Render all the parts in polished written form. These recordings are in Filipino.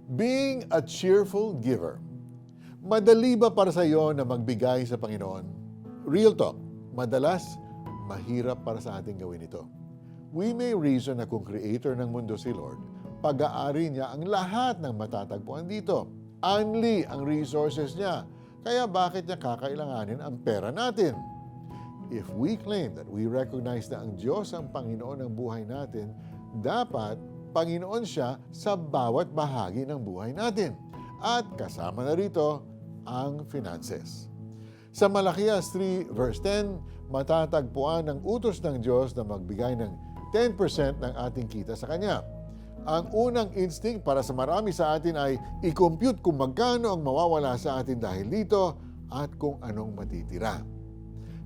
Being a cheerful giver. Madali ba para sa iyo na magbigay sa Panginoon? Real talk, madalas mahirap para sa ating gawin ito. We may reason na kung creator ng mundo si Lord, pag-aari niya ang lahat ng matatagpuan dito. Only ang resources niya. Kaya bakit niya kakailanganin ang pera natin? If we claim that we recognize na ang Diyos ang Panginoon ng buhay natin, dapat Panginoon siya sa bawat bahagi ng buhay natin. At kasama na rito ang finances. Sa Malakias 3 verse 10, matatagpuan ang utos ng Diyos na magbigay ng 10% ng ating kita sa Kanya. Ang unang instinct para sa marami sa atin ay i-compute kung magkano ang mawawala sa atin dahil dito at kung anong matitira.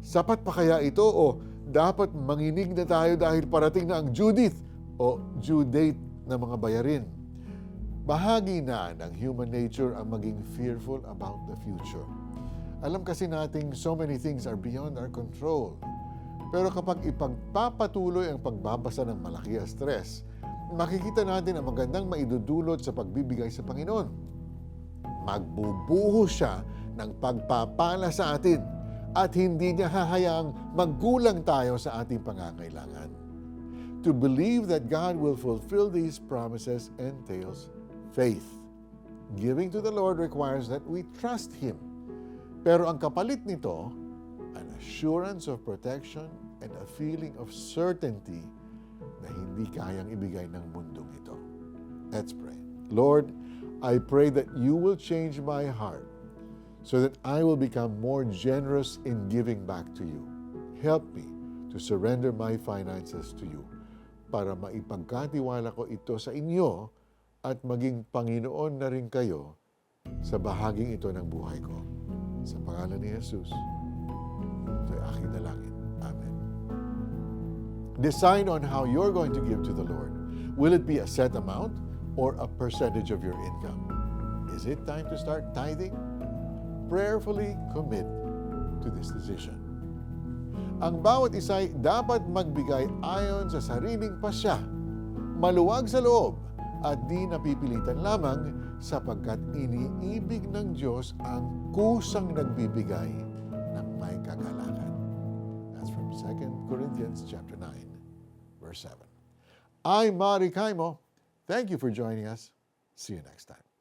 Sapat pa kaya ito o dapat manginig na tayo dahil parating na ang Judith o due date ng mga bayarin? Bahagi na ng human nature ang maging fearful about the future. Alam kasi nating so many things are beyond our control. Pero kapag ipagpapatuloy ang pagbabasa ng Malakias 3, makikita natin ang magandang maidudulot sa pagbibigay sa Panginoon. Magbubuhos siya ng pagpapala sa atin at hindi niya hahayaang magkulang tayo sa ating pangangailangan. To believe that God will fulfill these promises entails faith. Giving to the Lord requires that we trust Him. Pero ang kapalit nito, an assurance of protection and a feeling of certainty na hindi kayang ibigay ng mundong ito. Let's pray. Lord, I pray that you will change my heart so that I will become more generous in giving back to you. Help me to surrender my finances to you para maipagkatiwala ko ito sa inyo at maging Panginoon na rin kayo sa bahaging ito ng buhay ko. Sa pangalan ni Jesus, ito'y aking dalangin. Amen. Decide on how you're going to give to the Lord. Will it be a set amount or a percentage of your income? Is it time to start tithing? Prayerfully commit to this decision. Ang bawat isa'y dapat magbigay ayon sa sariling pasya, maluwag sa loob, at di napipilitan lamang sapagkat iniibig ng Diyos ang kusang nagbibigay ng may kagalakan. That's from 2 Corinthians chapter 9, verse 7. I'm Mari Caimo. Thank you for joining us. See you next time.